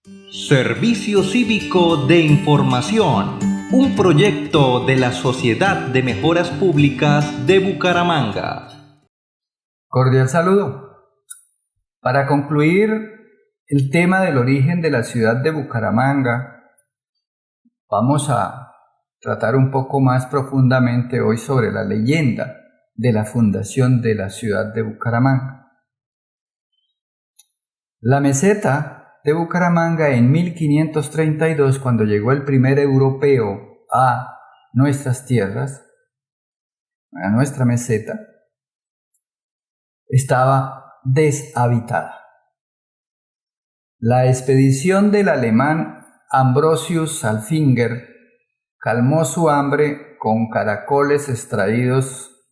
Servicio Cívico de Información, un proyecto de la Sociedad de Mejoras Públicas de Bucaramanga. Cordial saludo. Para concluir el tema del origen de la ciudad de Bucaramanga, vamos a tratar un poco más profundamente hoy sobre la leyenda de la fundación de la ciudad de Bucaramanga. La meseta de Bucaramanga en 1532, cuando llegó el primer europeo a nuestras tierras, a nuestra meseta, estaba deshabitada. La expedición del alemán Ambrosius Alfinger calmó su hambre con caracoles extraídos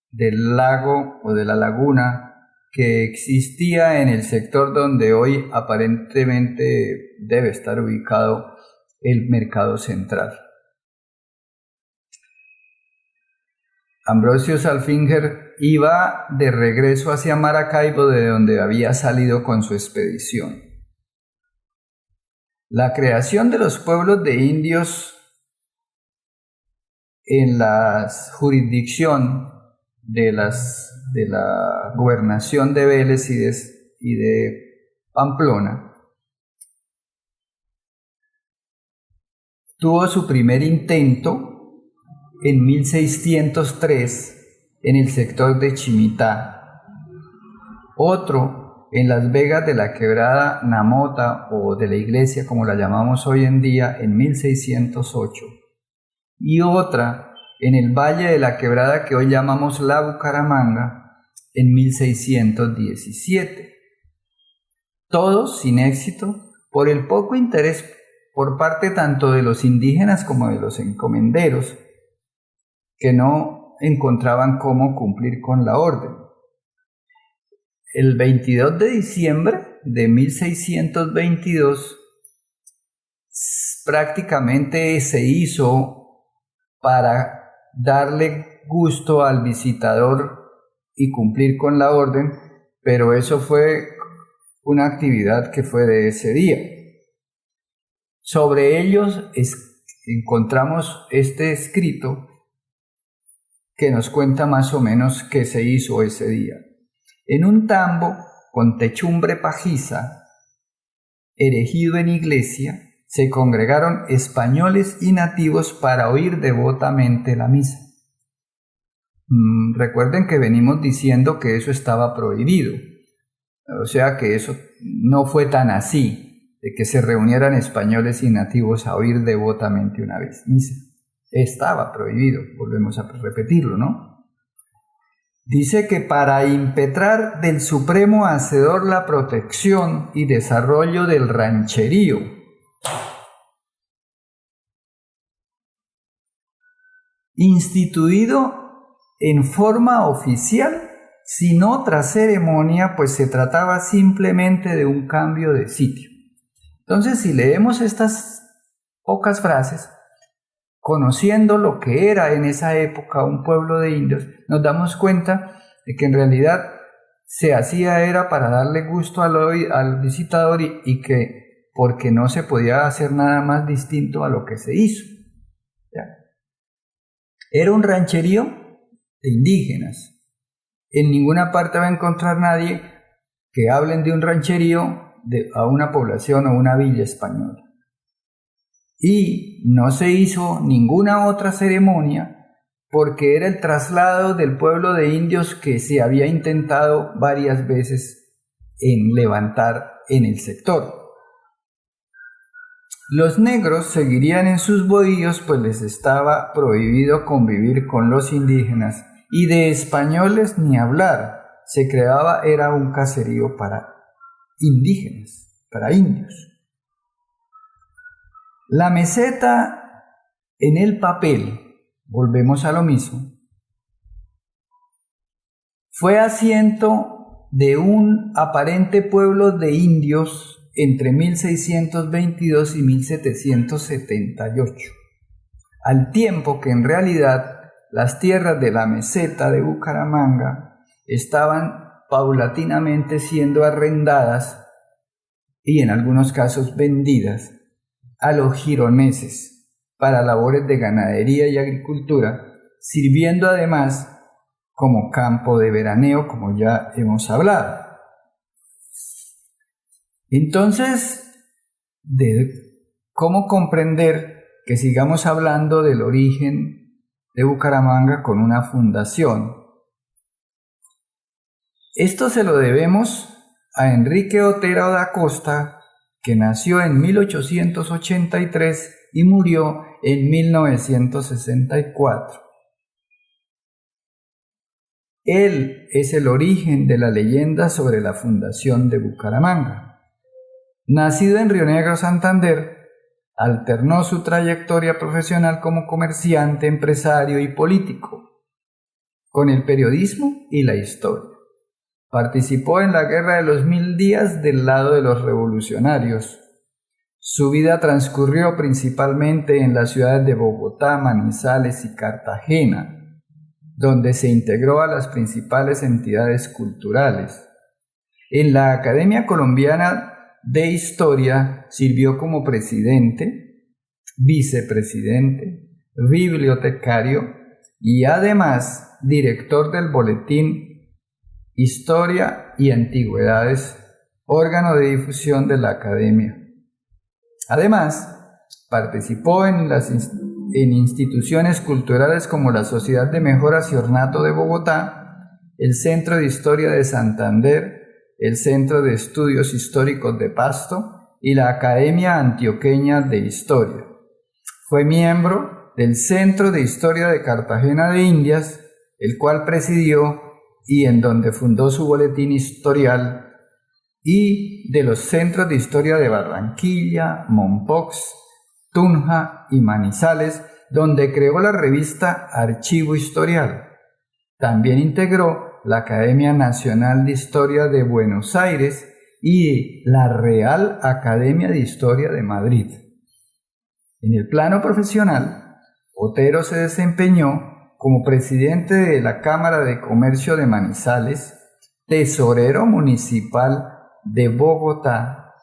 del lago o de la laguna que existía en el sector donde hoy aparentemente debe estar ubicado el Mercado Central. Ambrosius Alfinger iba de regreso hacia Maracaibo, de donde había salido con su expedición. La creación de los pueblos de indios en la jurisdicción de la gobernación de Vélez y de Pamplona tuvo su primer intento en 1603 en el sector de Chimitá, otro en Las Vegas de la Quebrada Namota o de la Iglesia, como la llamamos hoy en día, en 1608, y otra en el Valle de la Quebrada que hoy llamamos la Bucaramanga en 1617. Todos sin éxito por el poco interés por parte tanto de los indígenas como de los encomenderos, que no encontraban cómo cumplir con la orden. El 22 de diciembre de 1622 prácticamente se hizo para darle gusto al visitador y cumplir con la orden, pero eso fue una actividad que fue de ese día. Sobre ellos encontramos este escrito que nos cuenta más o menos qué se hizo ese día. En un tambo con techumbre pajiza, erigido en iglesia, se congregaron españoles y nativos para oír devotamente la misa. Recuerden que venimos diciendo que eso estaba prohibido, o sea que eso no fue tan así, de que se reunieran españoles y nativos a oír devotamente una misa. Estaba prohibido, volvemos a repetirlo, ¿no? Dice que para impetrar del Supremo Hacedor la protección y desarrollo del rancherío, instituido en forma oficial, sin otra ceremonia, pues se trataba simplemente de un cambio de sitio. Entonces, si leemos estas pocas frases, conociendo lo que era en esa época un pueblo de indios, nos damos cuenta de que en realidad se hacía era para darle gusto al visitador y que porque no se podía hacer nada más distinto a lo que se hizo. ¿Ya? Era un rancherío de indígenas. En ninguna parte va a encontrar nadie que hablen de un rancherío a una población o una villa española. Y no se hizo ninguna otra ceremonia porque era el traslado del pueblo de indios que se había intentado varias veces en levantar en el sector. Los negros seguirían en sus bohíos, pues les estaba prohibido convivir con los indígenas, y de españoles ni hablar. Se creaba era un caserío para indígenas, para indios. La meseta en el papel, volvemos a lo mismo, fue asiento de un aparente pueblo de indios entre 1622 y 1778, al tiempo que en realidad las tierras de la meseta de Bucaramanga estaban paulatinamente siendo arrendadas y en algunos casos vendidas a los gironeses para labores de ganadería y agricultura, sirviendo además como campo de veraneo, como ya hemos hablado. Entonces, ¿cómo comprender que sigamos hablando del origen de Bucaramanga con una fundación? Esto se lo debemos a Enrique Otero da Costa, que nació en 1883 y murió en 1964. Él es el origen de la leyenda sobre la fundación de Bucaramanga. Nacido en Río Negro, Santander, alternó su trayectoria profesional como comerciante, empresario y político con el periodismo y la historia. Participó en la Guerra de los 1000 días del lado de los revolucionarios. Su vida transcurrió principalmente en las ciudades de Bogotá, Manizales y Cartagena, donde se integró a las principales entidades culturales. En la Academia Colombiana de Historia sirvió como presidente, vicepresidente, bibliotecario y además director del boletín Historia y Antigüedades, órgano de difusión de la Academia. Además, participó en instituciones culturales como la Sociedad de Mejoras y Ornato de Bogotá, el Centro de Historia de Santander, el Centro de Estudios Históricos de Pasto y la Academia Antioqueña de Historia. Fue miembro del Centro de Historia de Cartagena de Indias, el cual presidió y en donde fundó su boletín historial, y de los centros de historia de Barranquilla, Mompox, Tunja y Manizales, donde creó la revista Archivo Historial. También integró la Academia Nacional de Historia de Buenos Aires y la Real Academia de Historia de Madrid. En el plano profesional, Otero se desempeñó como presidente de la Cámara de Comercio de Manizales, tesorero municipal de Bogotá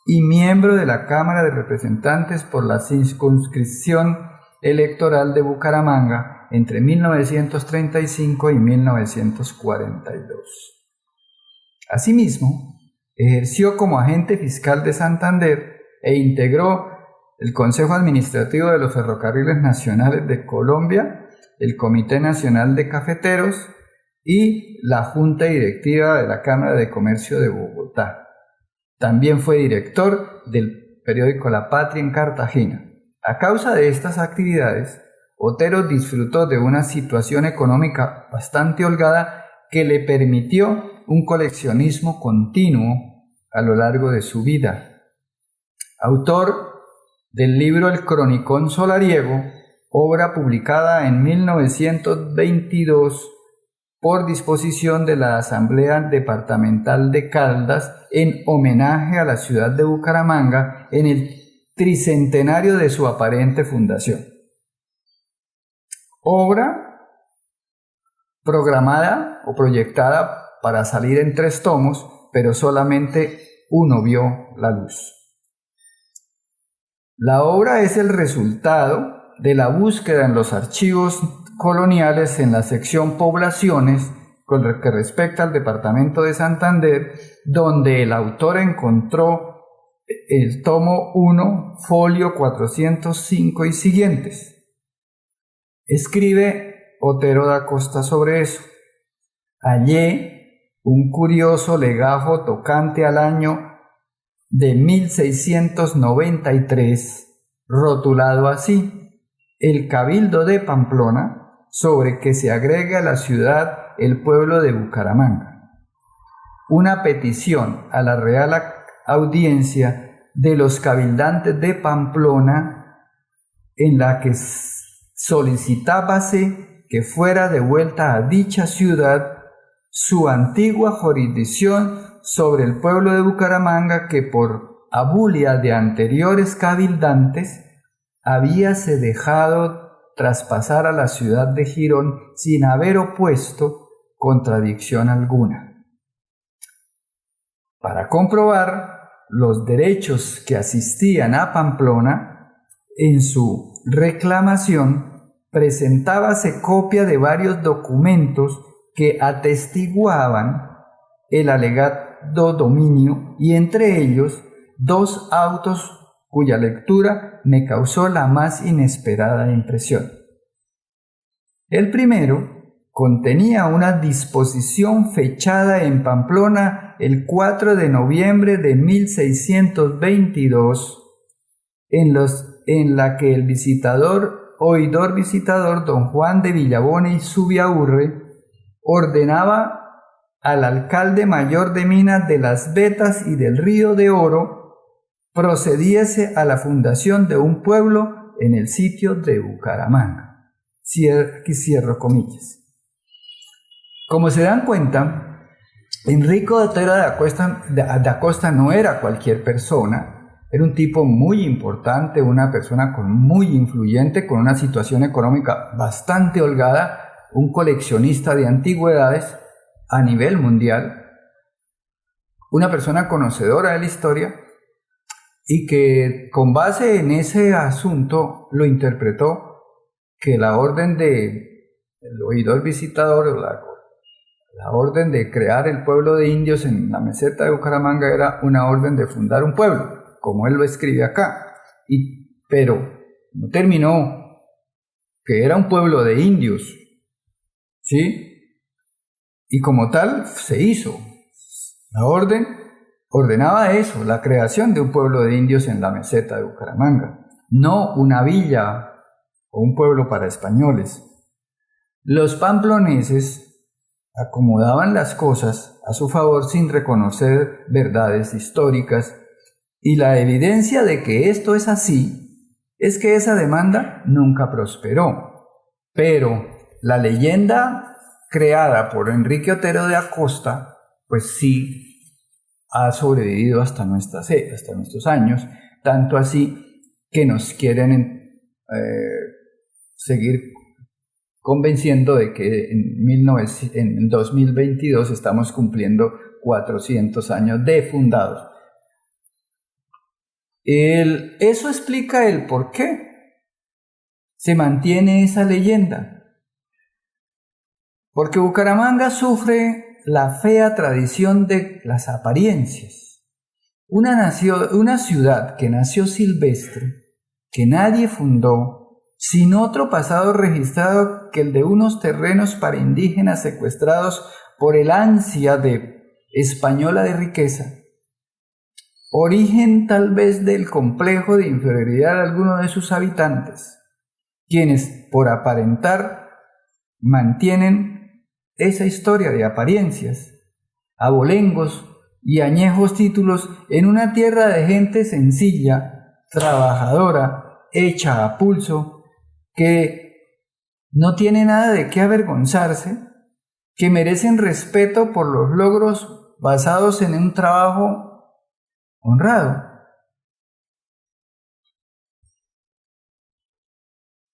y miembro de la Cámara de Representantes por la circunscripción electoral de Bucaramanga entre 1935 y 1942. Asimismo, ejerció como agente fiscal de Santander e integró el Consejo Administrativo de los Ferrocarriles Nacionales de Colombia, el Comité Nacional de Cafeteros y la Junta Directiva de la Cámara de Comercio de Bogotá. También fue director del periódico La Patria en Cartagena. A causa de estas actividades, Otero disfrutó de una situación económica bastante holgada que le permitió un coleccionismo continuo a lo largo de su vida. Autor del libro El Cronicón Solariego, obra publicada en 1922 por disposición de la Asamblea Departamental de Caldas en homenaje a la ciudad de Bucaramanga en el tricentenario de su aparente fundación. Obra programada o proyectada para salir en 3 tomos, pero solamente uno vio la luz. La obra es el resultado de la búsqueda en los archivos coloniales en la sección Poblaciones, con lo que respecta al departamento de Santander, donde el autor encontró el tomo 1, folio 405 y siguientes. Escribe Otero da Costa sobre eso. Hallé un curioso legajo tocante al año de 1693, rotulado así: el Cabildo de Pamplona, sobre que se agregue a la ciudad el pueblo de Bucaramanga. Una petición a la Real Audiencia de los cabildantes de Pamplona, en la que solicitábase que fuera devuelta a dicha ciudad su antigua jurisdicción sobre el pueblo de Bucaramanga, que por abulia de anteriores cabildantes habíase dejado traspasar a la ciudad de Girón sin haber opuesto contradicción alguna. Para comprobar los derechos que asistían a Pamplona, en su reclamación presentábase copia de varios documentos que atestiguaban el alegado dominio y entre ellos 2 autos cuya lectura me causó la más inesperada impresión. El primero contenía una disposición fechada en Pamplona el 4 de noviembre de 1622, en la que el oidor visitador don Juan de Villabona y Zubiaurre ordenaba al alcalde mayor de Minas de las Vetas y del Río de Oro procediese a la fundación de un pueblo en el sitio de Bucaramanga. Aquí cierro comillas. Como se dan cuenta, Enrique Otero de Acosta no era cualquier persona, era un tipo muy importante, una persona muy influyente, con una situación económica bastante holgada, un coleccionista de antigüedades a nivel mundial, una persona conocedora de la historia y que con base en ese asunto lo interpretó que la orden del oidor visitador, la orden de crear el pueblo de indios en la meseta de Bucaramanga era una orden de fundar un pueblo, como él lo escribe acá, pero no terminó, que era un pueblo de indios, ¿sí? Y como tal se hizo. La orden ordenaba eso, la creación de un pueblo de indios en la meseta de Bucaramanga, no una villa o un pueblo para españoles. Los pamploneses acomodaban las cosas a su favor sin reconocer verdades históricas, y la evidencia de que esto es así es que esa demanda nunca prosperó. Pero la leyenda creada por Enrique Otero de Acosta, pues sí ha sobrevivido hasta nuestros años, tanto así que nos quieren seguir convenciendo de que en 2022 estamos cumpliendo 400 años de fundados. Eso explica el por qué se mantiene esa leyenda. Porque Bucaramanga sufre la fea tradición de las apariencias. Una ciudad que nació silvestre, que nadie fundó, sin otro pasado registrado que el de unos terrenos para indígenas secuestrados por el ansia española de riqueza, origen tal vez del complejo de inferioridad de algunos de sus habitantes, quienes, por aparentar, mantienen esa historia de apariencias, abolengos y añejos títulos en una tierra de gente sencilla, trabajadora, hecha a pulso, que no tiene nada de qué avergonzarse, que merecen respeto por los logros basados en un trabajo honrado.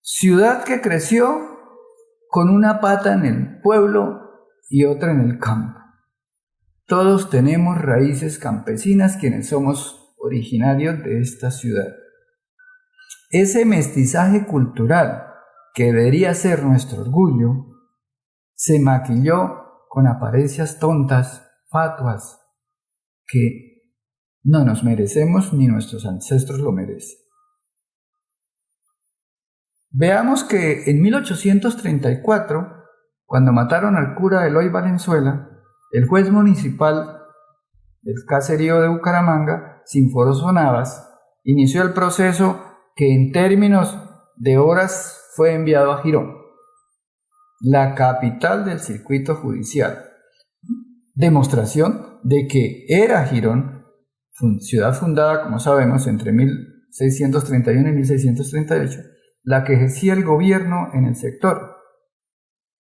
Ciudad que creció con una pata en el pueblo y otra en el campo. Todos tenemos raíces campesinas quienes somos originarios de esta ciudad. Ese mestizaje cultural, que debería ser nuestro orgullo, se maquilló con apariencias tontas, fatuas, que no nos merecemos ni nuestros ancestros lo merecen. Veamos que en 1834, cuando mataron al cura Eloy Valenzuela, el juez municipal del caserío de Bucaramanga, Sinforoso Navas, inició el proceso que en términos de horas fue enviado a Girón, la capital del circuito judicial. Demostración de que era Girón, ciudad fundada, como sabemos, entre 1631 y 1638, la que ejercía el gobierno en el sector.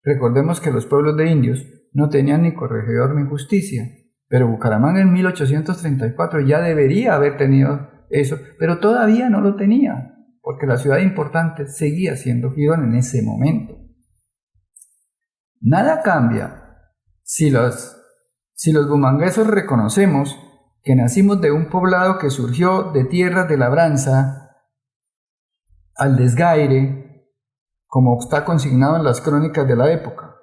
Recordemos que los pueblos de indios no tenían ni corregidor ni justicia, pero Bucaramanga en 1834 ya debería haber tenido eso, pero todavía no lo tenía, porque la ciudad importante seguía siendo Girón en ese momento. Nada cambia si los bumangueses reconocemos que nacimos de un poblado que surgió de tierras de labranza al desgaire, como está consignado en las crónicas de la época.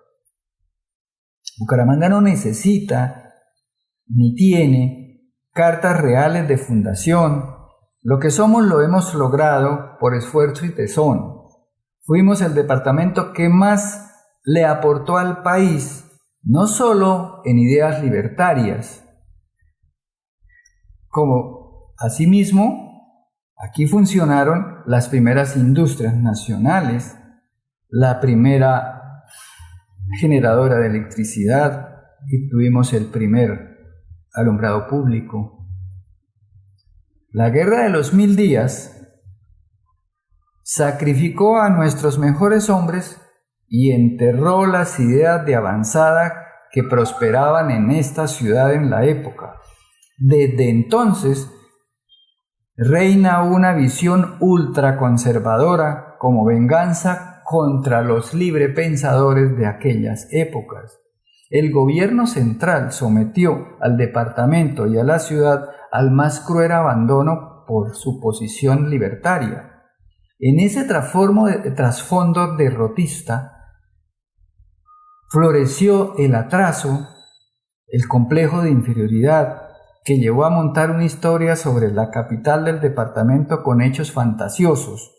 Bucaramanga no necesita ni tiene cartas reales de fundación. Lo que somos lo hemos logrado por esfuerzo y tesón. Fuimos el departamento que más le aportó al país, no solo en ideas libertarias, como asimismo aquí funcionaron las primeras industrias nacionales, la primera generadora de electricidad y tuvimos el primer alumbrado público. La Guerra de los 1000 días sacrificó a nuestros mejores hombres y enterró las ideas de avanzada que prosperaban en esta ciudad en la época. Desde entonces reina una visión ultraconservadora como venganza contra los librepensadores de aquellas épocas. El gobierno central sometió al departamento y a la ciudad al más cruel abandono por su posición libertaria. En ese trasfondo derrotista floreció el atraso, el complejo de inferioridad que llevó a montar una historia sobre la capital del departamento con hechos fantasiosos.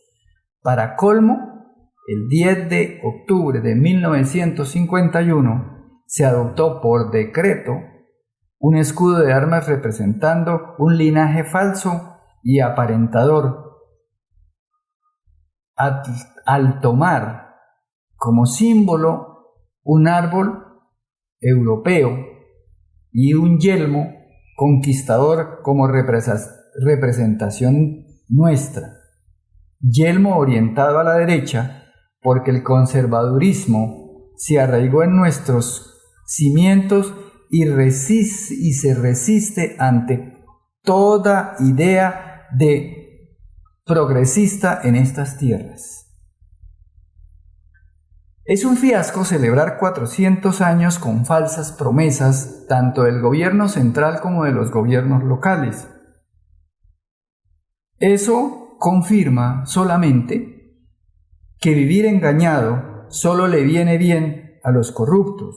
Para colmo, el 10 de octubre de 1951 se adoptó por decreto un escudo de armas representando un linaje falso y aparentador, al tomar como símbolo un árbol europeo y un yelmo conquistador como representación nuestra. Yelmo orientado a la derecha porque el conservadurismo se arraigó en nuestros cimientos y se resiste ante toda idea de progresista en estas tierras. Es un fiasco celebrar 400 años con falsas promesas tanto del gobierno central como de los gobiernos locales. Eso confirma solamente que vivir engañado solo le viene bien a los corruptos.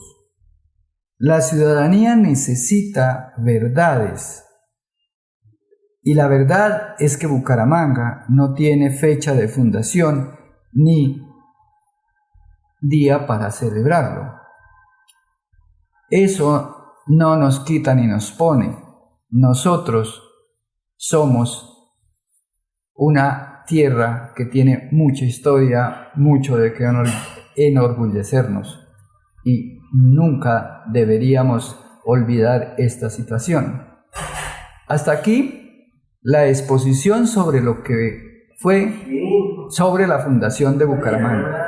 La ciudadanía necesita verdades. Y la verdad es que Bucaramanga no tiene fecha de fundación ni día para celebrarlo. Eso no nos quita ni nos pone. Nosotros somos una tierra que tiene mucha historia, mucho de qué enorgullecernos y nunca deberíamos olvidar esta situación. Hasta aquí la exposición sobre lo que fue sobre la fundación de Bucaramanga.